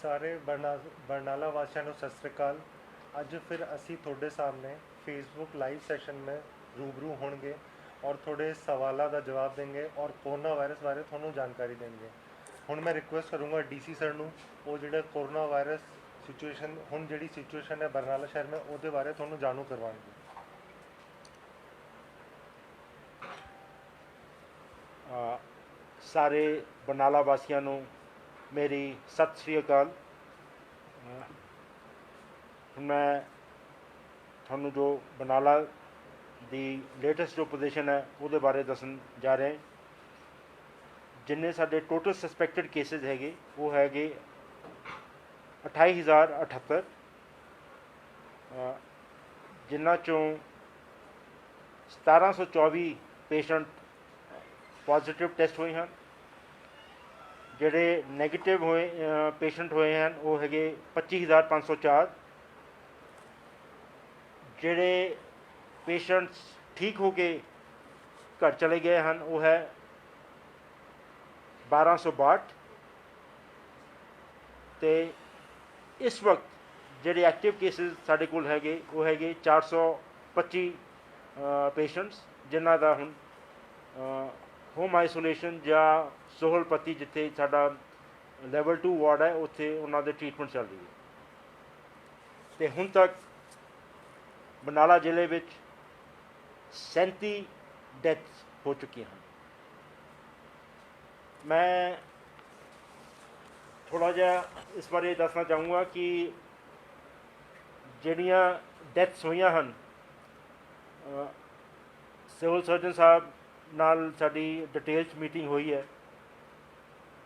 ਸਾਰੇ ਬਰਨਾਲਾ ਵਾਸੀਆਂ ਨੂੰ ਸਤਿ ਸ਼੍ਰੀ ਅਕਾਲ। ਅੱਜ ਫਿਰ ਅਸੀਂ ਤੁਹਾਡੇ ਸਾਹਮਣੇ ਫੇਸਬੁੱਕ ਲਾਈਵ ਸੈਸ਼ਨ में रूबरू होंगे और थोड़े सवालों का जवाब देंगे और कोरोना वायरस बारे थोड़ा जानकारी देंगे। हुण मैं रिक्वेस्ट करूँगा DC सर नूं वो जिहड़ा कोरोना वायरस सिचुएशन हुण जिहड़ी सिचुएशन है बरनाला शहर में उहदे बारे थोड़ा जानू करवाएंगे। सारे बरनाला वासियों को मेरी सत श्री अकाल। मैं थानू जो बरनाला दी लेटेस्ट जो पोजीशन है वो बारे दसन जा रहे हैं। जिन्ने साडे टोटल सस्पैक्टेड केसेज हैगे वो हैगे 28,078, जिन्हां चों 1724 पेशेंट पॉजिटिव टेस्ट हुए हैं। जिहड़े नैगेटिव होए पेशेंट हुए हैं वो है 25,504। जिहड़े पेशेंट्स ठीक हो के घर चले गए हैं वो है 1262। तो इस वक्त जिहड़े एक्टिव केसेस साडे कोल हैगे वो है 425 पेशेंट्स, जिन्हां दा हुण होम आइसोलेशन या सोहलपति जिथे साडा लैवल 2 वार्ड है उत्थे उन्होंने ट्रीटमेंट चल रही है। तो हुण तक बरनाला जिले में 37 डेथ्स हो चुकी हैं। मैं थोड़ा जा इस बारे दसना चाहूँगा कि जिहड़ियां डेथ्स हुई हैं सिविल सर्जन साहब नाल साडी डिटेल्स मीटिंग हुई है,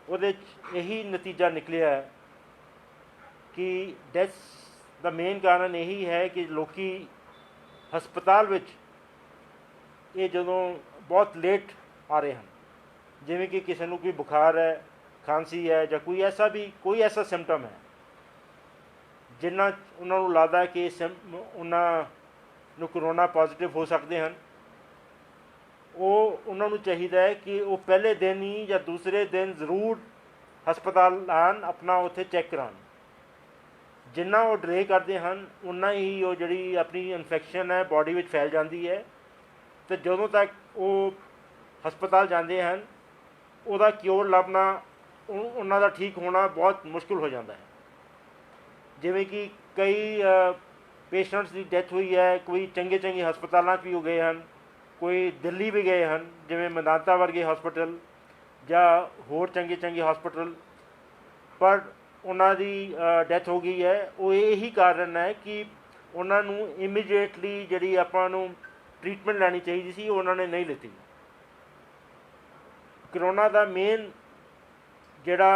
उहदे यही नतीजा निकलिया है कि डेथ्स का मेन कारण यही है कि लोकी हस्पताल विच ये जदों बहुत लेट आ रहे हैं, जिवें कि किसी को कोई बुखार है, खांसी है या कोई ऐसा सिम्पटम है जिन्ना उन्होंने लगता है कि उन्होंने कोरोना पॉजिटिव हो सकते हैं। वो उन्होंने चाहिए है कि वो पहले दिन ही या दूसरे दिन जरूर हस्पताल आन, अपना उत्थे चैक करान। जिन्ना वो डिले करते हैं उन्ना ही वो जी अपनी इन्फेक्शन है बॉडी में फैल जाती है। तो जदों तक वो हस्पताल जाते हैं उसका क्योर लभना उन्हों का ठीक होना बहुत मुश्किल हो जाता है। जिमें कि कई पेशेंट्स की डेथ हुई है, कोई चंगे चंगे हस्पतालों भी हो गए हैं, कोई दिल्ली भी गए हैं जिमें मेदांता वर्गे हॉस्पिटल या होर चंगे चंगे हॉस्पिटल, पर उन्होंने डेथ हो गई है। वो यही कारण है कि उन्होंने इमीडिएटली जी आपां ट्रीटमेंट लैनी चाहिए सी उन्होंने नहीं लीती। करोना का मेन जिहड़ा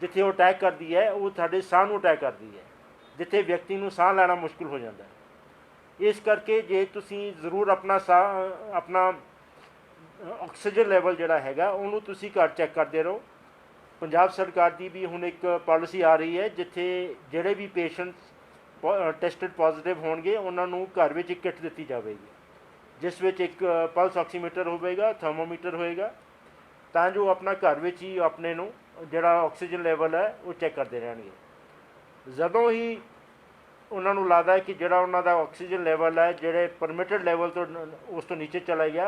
जिथे वो अटैक करती है वो साडे साह नूं अटैक करती है, जिथे व्यक्ति नूं साह लैना मुश्किल हो जाता है। इस करके जे तुसीं जरूर अपना साह अपना ऑक्सीजन लैवल जिहड़ा हैगा उहनूं तुसीं घर चैक करते रहो। पंजाब सरकार की भी हुण एक पॉलिसी आ रही है जिथे जिहड़े भी पेशेंट्स टेस्टिड पॉजिटिव होणगे उन्हां नूं घर विच एक किट दित्ती जावेगी, जिस विच एक पल्स ऑक्सीमीटर होवेगा, थर्मोमीटर होएगा, तां जो अपना घर विच ही अपने नूं जिहड़ा ऑक्सीजन लैवल है वो चैक करते रहणगे। जदों ही उन्होंने लगता है कि जिहड़ा उन्हां दा ऑक्सीजन लैवल है जिहड़े परमिटेड लैवल तो उस तो नीचे चला गया,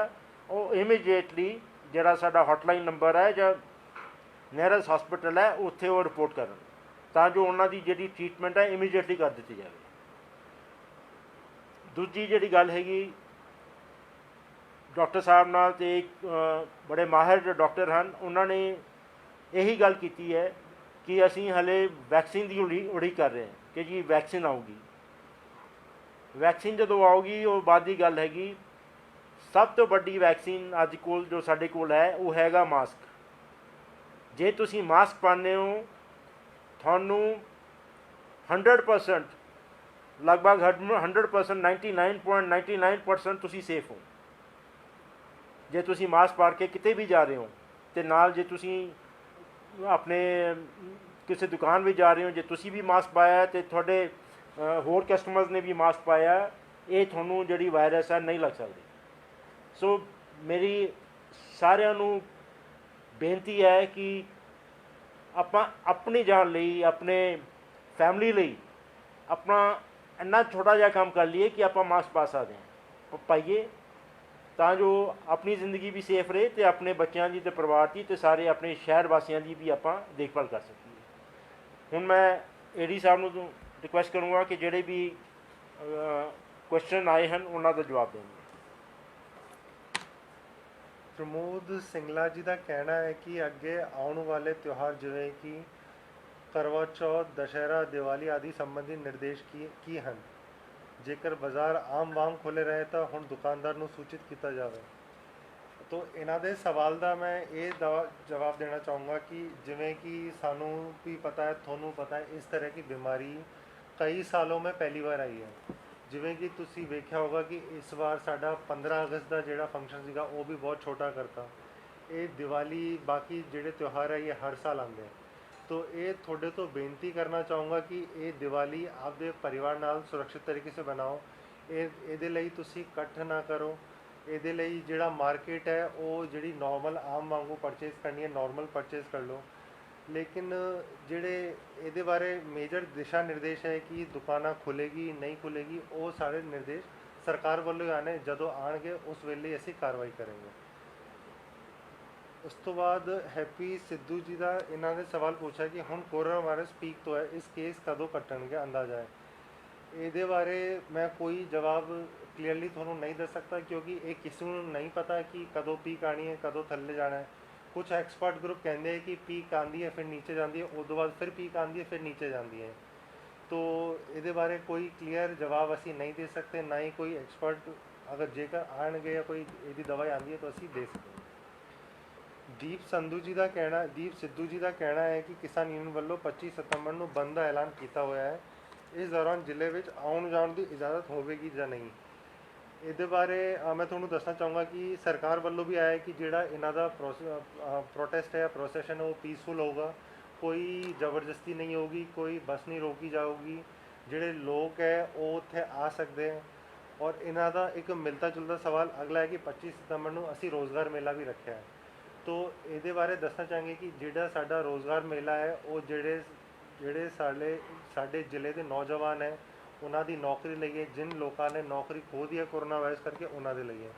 वो इमीडिएटली जिहड़ा साडा हॉटलाइन नंबर है या नियरेस्ट हॉस्पिटल है उत्थे वो रिपोर्ट करन, तां जो उन्हां दी जिहड़ी ट्रीटमेंट है इमीडिएटली कर दी जाए। दूजी जिहड़ी गल हैगी डॉक्टर साहब नाल ते एक बड़े माहिर जो डॉक्टर हैं उन्होंने यही गल की है कि असी हले वैक्सीन की उड़ीक कर रहे हैं कि जी वैक्सीन आऊगी। वैक्सीन जो आऊगी वो बाद की गल हैगी। सब तो बड़ी वैक्सीन अज कोल जो साडे कोल है वो हैगा मास्क। जे तुसी मास्क पाने हो थानू 100% लगभग 100% 99.99% तुसी सेफ हो। जे तुसी मास्क पा के किते भी जा रहे हो तो नाल जे तुसी अपने किसी दुकान भी जा रहे हो जे तुसी भी मास्क पाया है तो थोड़े होर कस्टमर्स ने भी मास्क पाया, ये थोनू जी वायरस है नहीं लग सकती। सो मेरी सारिਆਂ ਨੂੰ बेनती है कि ਆਪਾਂ ਆਪਣੀ ਜਾਨ ਲਈ, ਆਪਣੇ ਫੈਮਿਲੀ ਲਈ ਆਪਣਾ ਇੰਨਾ ਛੋਟਾ ਜਿਹਾ ਕੰਮ ਕਰ ਲਈਏ ਕਿ ਆਪਾਂ ਮਾਸਕ ਪਾ ਸਕਦੇ ਹਾਂ, ਪਾਈਏ, ਤਾਂ ਜੋ ਆਪਣੀ ਜ਼ਿੰਦਗੀ ਵੀ ਸੇਫ ਰਹੇ ਅਤੇ ਆਪਣੇ ਬੱਚਿਆਂ ਦੀ ਅਤੇ ਪਰਿਵਾਰ ਦੀ ਅਤੇ ਸਾਰੇ ਆਪਣੇ ਸ਼ਹਿਰ ਵਾਸੀਆਂ ਦੀ ਵੀ ਆਪਾਂ ਦੇਖਭਾਲ ਕਰ ਸਕੀਏ। ਹੁਣ ਮੈਂ ਏਡੀ ਸਾਹਿਬ ਨੂੰ ਰਿਕੁਐਸਟ ਕਰੂੰਗਾ ਕਿ ਜਿਹੜੇ ਵੀ ਕੁਐਸਚਨ ਆਏ ਹਨ ਉਹਨਾਂ ਦਾ ਜਵਾਬ ਦੇਣ। ਪ੍ਰਮੋਦ ਸਿੰਗਲਾ ਜੀ ਦਾ ਕਹਿਣਾ ਹੈ ਕਿ ਅੱਗੇ ਆਉਣ ਵਾਲੇ ਤਿਉਹਾਰ ਜਿਵੇਂ ਕਿ ਕਰਵਾ ਚੌਥ, ਦੁਸਹਿਰਾ, ਦੀਵਾਲੀ ਆਦि ਸੰਬੰਧੀ ਨਿਰਦੇਸ਼ ਕੀ ਹਨ? ਜੇਕਰ ਬਾਜ਼ਾਰ ਆਮ ਵਾਂਗ ਖੁੱਲ੍ਹੇ ਰਹੇ ਤਾਂ ਹੁਣ ਦੁਕਾਨਦਾਰ ਨੂੰ ਸੂਚਿਤ ਕੀਤਾ ਜਾਵੇ। ਤੋ ਇਹਨਾਂ ਦੇ ਸਵਾਲ ਦਾ ਮੈਂ ਇਹ ਜਵਾਬ ਦੇਣਾ ਚਾਹੂँਗਾ ਕਿ ਜਿਵੇਂ ਕਿ ਸਾਨੂੰ ਵੀ ਪਤਾ ਹੈ, ਤੁਹਾਨੂੰ ਪਤਾ ਹੈ, ਇਸ ਤਰ੍ਹਾਂ ਦੀ ਬਿਮਾਰੀ ਕਈ ਸਾਲੋਂ ਮੈਂ ਪਹਿਲੀ ਵਾਰ ਆਈ ਹੈ। ਜਿਵੇਂ ਕਿ ਤੁਸੀਂ ਵੇਖਿਆ ਹੋਗਾ ਕਿ ਇਸ ਵਾਰ ਸਾਡਾ 15 ਅਗਸਤ ਦਾ ਜਿਹੜਾ ਫੰਕਸ਼ਨ ਸੀਗਾ ਉਹ ਵੀ ਬਹੁਤ ਛੋਟਾ ਕਰਤਾ। ਇਹ ਦੀਵਾਲੀ, ਬਾਕੀ ਜਿਹੜੇ ਤਿਉਹਾਰ ਹੈ ਇਹ ਹਰ ਸਾਲ ਆਉਂਦੇ। ਤੋ ਇਹ ਤੁਹਾਡੇ ਤੋਂ ਬੇਨਤੀ ਕਰਨਾ ਚਾਹੂँਗਾ ਕਿ ਇਹ ਦੀਵਾਲੀ ਆਪਦੇ ਪਰਿਵਾਰ ਨਾਲ ਸੁਰੱਖਿਅਤ ਤਰੀਕੇ ਸੇ ਬਣਾਓ। ਇਹਦੇ ਲਈ ਤੁਸੀਂ ਇਕੱਠ ਨਾ ਕਰੋ। ਇਹਦੇ ਲਈ ਜਿਹੜਾ ਮਾਰਕੀਟ ਹੈ ਉਹ ਜਿਹੜੀ ਨੋਰਮਲ ਆਮ ਵਾਂਗੂ ਪਰਚੇਸ ਕਰਨੀ ਹੈ, ਨੋਰਮਲ ਪਰਚੇਸ ਕਰ ਲਓ। ਲੇਕਿਨ ਜਿਹੜੇ ਇਹਦੇ ਬਾਰੇ ਮੇਜਰ ਦਿਸ਼ਾ ਨਿਰਦੇਸ਼ ਹੈ ਕਿ ਦੁਕਾਨਾਂ ਖੁੱਲ੍ਹੇਗੀ ਨਹੀਂ ਖੁੱਲ੍ਹੇਗੀ, ਉਹ ਸਾਰੇ ਨਿਰਦੇਸ਼ ਸਰਕਾਰ ਵੱਲੋਂ ਆਣੇ, ਜਦੋਂ ਆਉਣਗੇ ਉਸ ਵੇਲੇ ਅਸੀਂ ਕਾਰਵਾਈ ਕਰਾਂਗੇ। ਉਸ ਤੋਂ ਬਾਅਦ ਹੈਪੀ ਸਿੱਧੂ ਜੀ ਦਾ ਇਹਨਾਂ ਨੇ ਸਵਾਲ ਪੁੱਛਿਆ ਕਿ ਹੁਣ ਕੋਰੋਨਾ ਵਾਇਰਸ ਪੀਕ ਤੋਂ ਹੈ, ਇਸ ਕੇਸ ਕਦੋਂ ਕੱਟਣਗੇ, ਅੰਦਾਜ਼ਾ ਹੈ? ਇਹਦੇ ਬਾਰੇ ਮੈਂ ਕੋਈ ਜਵਾਬ ਕਲੀਅਰਲੀ ਤੁਹਾਨੂੰ ਨਹੀਂ ਦੇ ਸਕਦਾ ਕਿਉਂਕਿ ਇਹ ਕਿਸੇ ਨੂੰ ਨਹੀਂ ਪਤਾ ਕਿ ਕਦੋਂ ਪੀਕ ਆਣੀ ਹੈ, ਕਦੋਂ ਥੱਲੇ ਜਾਣਾ ਹੈ। ਕੁਝ ਐਕਸਪਰਟ ਗਰੁੱਪ ਕਹਿੰਦੇ ਹੈ ਕਿ ਪੀਕ ਆਉਂਦੀ ਹੈ ਫਿਰ ਨੀਚੇ ਜਾਂਦੀ ਹੈ, ਉਸ ਤੋਂ ਬਾਅਦ ਫਿਰ ਪੀਕ ਆਉਂਦੀ ਹੈ ਫਿਰ ਨੀਚੇ ਜਾਂਦੀ ਹੈ। ਤੋ ਇਹਦੇ ਬਾਰੇ ਕੋਈ ਕਲੀਅਰ ਜਵਾਬ ਅਸੀਂ ਨਹੀਂ ਦੇ ਸਕਦੇ, ਨਾ ਹੀ ਕੋਈ ਐਕਸਪਰਟ ਅਗਰ ਜੇਕਰ ਆਉਣਗੇ ਜਾਂ ਕੋਈ ਇਹਦੀ ਦਵਾਈ ਆਉਂਦੀ ਹੈ ਤਾਂ ਅਸੀਂ ਦੇ ਸਕਦੇ। ਦੀਪ ਸਿੱਧੂ ਜੀ ਦਾ ਕਹਿਣਾ ਹੈ ਕਿ ਕਿਸਾਨ ਯੂਨੀਅਨ ਵੱਲੋਂ 25 ਸਤੰਬਰ ਨੂੰ ਬੰਦ ਦਾ ਐਲਾਨ ਕੀਤਾ ਹੋਇਆ ਹੈ। ਇਸ ਦੌਰਾਨ ਜ਼ਿਲ੍ਹੇ ਵਿੱਚ ਆਉਣ ਜਾਣ ਦੀ ਇਜਾਜ਼ਤ ਹੋਵੇਗੀ ਜਾਂ ਨਹੀਂ? ਇਹਦੇ ਬਾਰੇ ਮੈਂ ਤੁਹਾਨੂੰ ਦੱਸਣਾ ਚਾਹੂँਗਾ ਕਿ ਸਰਕਾਰ ਵੱਲੋਂ ਵੀ ਆਇਆ ਕਿ ਜਿਹੜਾ ਇਹਨਾਂ ਦਾ ਪ੍ਰੋਟੈਸਟ ਹੈ, ਪ੍ਰੋਸੈਸ਼ਨ ਉਹ ਪੀਸਫੁਲ ਹੋਊਗਾ, ਕੋਈ ਜ਼ਬਰਦਸਤੀ ਨਹੀਂ ਹੋਗੀ, ਕੋਈ ਬੱਸ ਨਹੀਂ ਰੋਕੀ ਜਾਊਗੀ। ਜਿਹੜੇ ਲੋਕ ਹੈ ਉਹ ਉੱਥੇ ਆ ਸਕਦੇ ਹੈ। ਔਰ ਇਹਨਾਂ ਦਾ ਇੱਕ ਮਿਲਦਾ ਜੁਲਦਾ ਸਵਾਲ ਅਗਲਾ ਹੈ ਕਿ 25 ਸਤੰਬਰ ਨੂੰ ਅਸੀਂ ਰੋਜ਼ਗਾਰ ਮੇਲਾ ਵੀ ਰੱਖਿਆ ਹੈ। ਤੋ ਇਹਦੇ ਬਾਰੇ ਦੱਸਣਾ ਚਾਹਾਂਗੇ ਕਿ ਜਿਹੜਾ ਸਾਡਾ ਰੋਜ਼ਗਾਰ ਮੇਲਾ ਹੈ ਉਹ ਜਿਹੜੇ ਸਾਡੇ ਜ਼ਿਲ੍ਹੇ ਦੇ ਨੌਜਵਾਨ ਹੈ ਉਹਨਾਂ ਦੀ ਨੌਕਰੀ ਲਈ ਹੈ। ਜਿਨ ਲੋਕਾਂ ਨੇ ਨੌਕਰੀ ਖੋ ਦੀ ਹੈ ਕੋਰੋਨਾ ਵਾਇਰਸ ਕਰਕੇ, ਉਹਨਾਂ ਦੇ ਲਈ ਹੈ।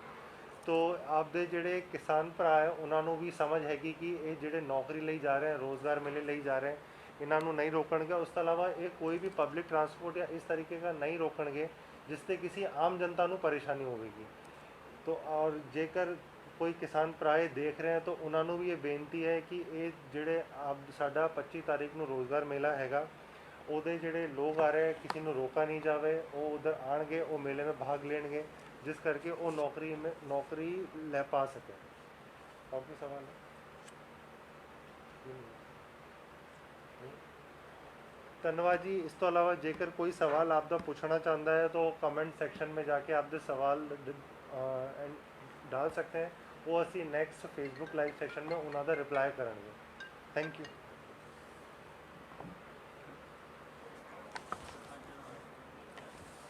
ਤੋ ਆਪਦੇ ਜਿਹੜੇ ਕਿਸਾਨ ਭਰਾ ਹੈ ਉਹਨਾਂ ਨੂੰ ਵੀ ਸਮਝ ਹੈਗੀ ਕਿ ਇਹ ਜਿਹੜੇ ਨੌਕਰੀ ਲਈ ਜਾ ਰਹੇ ਹੈ, ਰੋਜ਼ਗਾਰ ਮੇਲੇ ਲਈ ਜਾ ਰਹੇ, ਇਹਨਾਂ ਨੂੰ ਨਹੀਂ ਰੋਕਣਗੇ। ਉਸ ਤੋਂ ਇਲਾਵਾ ਇਹ ਕੋਈ ਵੀ ਪਬਲਿਕ ਟਰਾਂਸਪੋਰਟ ਜਾਂ ਇਸ ਤਰੀਕੇ ਦਾ ਨਹੀਂ ਰੋਕਣਗੇ ਜਿਸ से किसी आम जनता ਨੂੰ ਪਰੇਸ਼ਾਨੀ ਹੋਵੇਗੀ। तो और ਜੇਕਰ ਕੋਈ ਕਿਸਾਨ ਭਰਾ ਇਹ ਦੇਖ ਰਹੇ ਹੈ ਤਾਂ ਉਹਨਾਂ ਨੂੰ ਵੀ ਇਹ ਬੇਨਤੀ ਹੈ ਕਿ ਇਹ ਜਿਹੜੇ ਸਾਡਾ 25 ਤਾਰੀਖ ਨੂੰ ਰੋਜ਼ਗਾਰ ਮੇਲਾ ਹੈਗਾ, ਉਹਦੇ ਜਿਹੜੇ ਲੋਕ ਆ ਰਹੇ ਕਿਸੇ ਨੂੰ ਰੋਕਾ ਨਹੀਂ ਜਾਵੇ, ਉਹ ਉਧਰ ਆਣਗੇ, ਉਹ ਮੇਲੇ में भाग लेंगे जिस करके वो नौकरी ले पा सके। और कोई सवाल है? ਧੰਨਵਾਦ ਜੀ। ਇਸ ਤੋਂ ਇਲਾਵਾ ਜੇਕਰ ਕੋਈ ਸਵਾਲ ਆਪ ਦਾ ਪੁੱਛਣਾ ਚਾਹੁੰਦਾ ਹੈ ਤਾਂ ਕਮੈਂਟ ਸੈਕਸ਼ਨ में जाके आपके सवाल डाल सकते हैं। वो ਅਸੀਂ ਨੈਕਸਟ ਫੇਸਬੁੱਕ ਲਾਈਵ ਸੈਸ਼ਨ में ਉਹਨਾਂ ਦਾ ਰਿਪਲਾਈ ਕਰਾਂਗੇ। Thank you.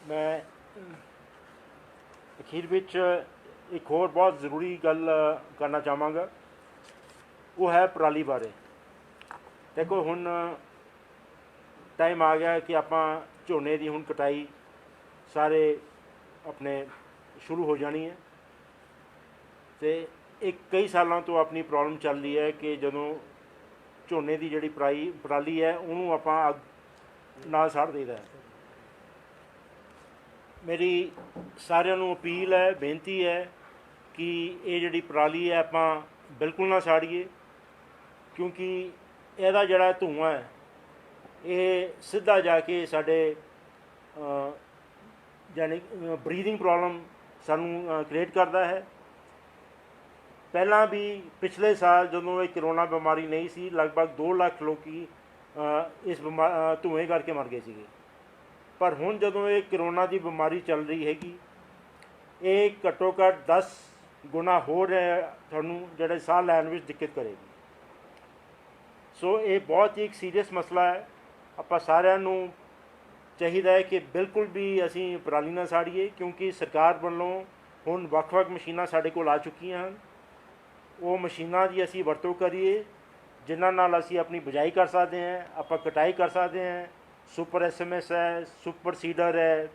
ਮੈਂ ਅਖੀਰ ਵਿੱਚ ਇੱਕ ਹੋਰ ਬਹੁਤ ਜ਼ਰੂਰੀ ਗੱਲ ਕਰਨਾ ਚਾਹਾਂਗਾ, ਉਹ ਹੈ ਪਰਾਲੀ ਬਾਰੇ। ਦੇਖੋ ਹੁਣ ਟਾਈਮ ਆ ਗਿਆ ਕਿ ਆਪਾਂ ਝੋਨੇ ਦੀ ਹੁਣ ਕਟਾਈ ਸਾਰੇ ਆਪਣੇ ਸ਼ੁਰੂ ਹੋ ਜਾਣੀ ਹੈ। ਅਤੇ ਇੱਕ ਕਈ ਸਾਲਾਂ ਤੋਂ ਆਪਣੀ ਪ੍ਰੋਬਲਮ ਚੱਲ ਰਹੀ ਹੈ ਕਿ ਜਦੋਂ ਝੋਨੇ ਦੀ ਜਿਹੜੀ ਪਰਾਲੀ ਹੈ ਉਹਨੂੰ ਆਪਾਂ ਅੱਗ ਨਾਲ ਸਾੜ ਦੇਈਦਾ। ਮੇਰੀ ਸਾਰਿਆਂ ਨੂੰ ਅਪੀਲ ਹੈ, ਬੇਨਤੀ ਹੈ ਕਿ ਇਹ ਜਿਹੜੀ ਪਰਾਲੀ ਹੈ ਆਪਾਂ ਬਿਲਕੁਲ ਨਾ ਸਾੜੀਏ, ਕਿਉਂਕਿ ਇਹਦਾ ਜਿਹੜਾ ਧੂੰਆਂ ਹੈ ਇਹ ਸਿੱਧਾ ਜਾ ਕੇ ਸਾਡੇ ਯਾਨੀ ਬਰੀਥਿੰਗ ਪ੍ਰੋਬਲਮ ਸਾਨੂੰ ਕ੍ਰੀਏਟ ਕਰਦਾ ਹੈ। ਪਹਿਲਾਂ ਵੀ ਪਿਛਲੇ ਸਾਲ ਜਦੋਂ ਇਹ ਕਰੋਨਾ ਬਿਮਾਰੀ ਨਹੀਂ ਸੀ, ਲਗਭਗ 2 ਲੱਖ ਲੋਕ ਇਸ ਧੂੰਏਂ ਕਰਕੇ ਮਰ ਗਏ ਸੀਗੇ। ਪਰ ਹੁਣ ਜਦੋਂ ਇਹ ਕਰੋਨਾ ਦੀ ਬਿਮਾਰੀ ਚੱਲ ਰਹੀ ਹੈਗੀ, ਇਹ ਘੱਟੋ ਘੱਟ 10 ਗੁਣਾ ਹੋਰ ਤੁਹਾਨੂੰ ਜਿਹੜੇ ਸਾਹ ਲੈਣ ਵਿੱਚ ਦਿੱਕਤ ਕਰੇਗੀ। ਸੋ ਇਹ ਬਹੁਤ ਹੀ ਇੱਕ ਸੀਰੀਅਸ ਮਸਲਾ ਹੈ। ਆਪਾਂ ਸਾਰਿਆਂ ਨੂੰ ਚਾਹੀਦਾ ਹੈ ਕਿ ਬਿਲਕੁਲ ਵੀ ਅਸੀਂ ਪਰਾਲੀ ਨਾ ਸਾੜੀਏ, ਕਿਉਂਕਿ ਸਰਕਾਰ ਵੱਲੋਂ ਹੁਣ ਵੱਖ-ਵੱਖ ਮਸ਼ੀਨਾਂ ਸਾਡੇ ਕੋਲ ਆ ਚੁੱਕੀਆਂ ਹਨ। ਉਹ ਮਸ਼ੀਨਾਂ ਦੀ ਅਸੀਂ ਵਰਤੋਂ ਕਰੀਏ ਜਿਨ੍ਹਾਂ ਨਾਲ ਅਸੀਂ ਆਪਣੀ ਬਿਜਾਈ ਕਰ ਸਕਦੇ ਹਾਂ, ਆਪਾਂ ਕਟਾਈ ਕਰ ਸਕਦੇ ਹਾਂ। ਸੁਪਰ SMS ਹੈ, ਸੁਪਰ ਸੀਡਰ ਹੈ,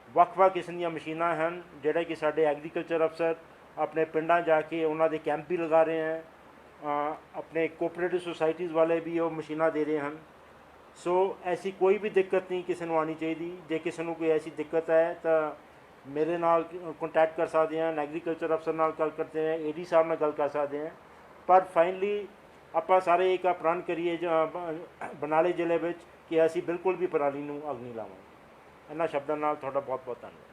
ਵੱਖ-ਵੱਖ ਕਿਸਮ ਦੀਆਂ ਮਸ਼ੀਨਾਂ ਹਨ ਜਿਹੜੇ ਕਿ ਸਾਡੇ ਐਗਰੀਕਲਚਰ ਅਫਸਰ ਆਪਣੇ ਪਿੰਡਾਂ ਜਾ ਕੇ ਉਹਨਾਂ ਦੇ ਕੈਂਪ ਵੀ ਲਗਾ ਰਹੇ ਹਨ। ਆਪਣੇ ਕੋਆਪਰੇਟਿਵ ਸੁਸਾਇਟੀਜ਼ ਵਾਲੇ ਵੀ ਉਹ ਮਸ਼ੀਨਾਂ ਦੇ ਰਹੇ ਹਨ। ਸੋ ਐਸੀ ਕੋਈ ਵੀ ਦਿੱਕਤ ਨਹੀਂ ਕਿਸੇ ਨੂੰ ਆਉਣੀ ਚਾਹੀਦੀ। ਜੇ ਕਿਸੇ ਨੂੰ ਕੋਈ ਐਸੀ ਦਿੱਕਤ ਹੈ ਤਾਂ ਮੇਰੇ ਨਾਲ ਕੰਟੈਕਟ ਕਰ ਸਕਦੇ ਹਨ, ਐਗਰੀਕਲਚਰ ਅਫਸਰ ਨਾਲ ਗੱਲ ਕਰਦੇ ਹਨ, AD ਸਾਹਿਬ ਨਾਲ ਗੱਲ ਕਰ ਸਕਦੇ ਹਨ। ਪਰ ਫਾਈਨਲੀ ਆਪਾਂ ਸਾਰੇ ਇੱਕ ਪ੍ਰਣ ਕਰੀਏ ਬਰਨਾਲੇ ਜ਼ਿਲ੍ਹੇ ਵਿੱਚ ਕਿ ਅਸੀਂ ਬਿਲਕੁਲ ਵੀ ਪਰਾਲੀ ਨੂੰ ਅੱਗ ਨਹੀਂ ਲਾਵਾਂਗੇ। ਇਹਨਾਂ ਸ਼ਬਦਾਂ ਨਾਲ ਤੁਹਾਡਾ ਬਹੁਤ ਬਹੁਤ ਧੰਨਵਾਦ।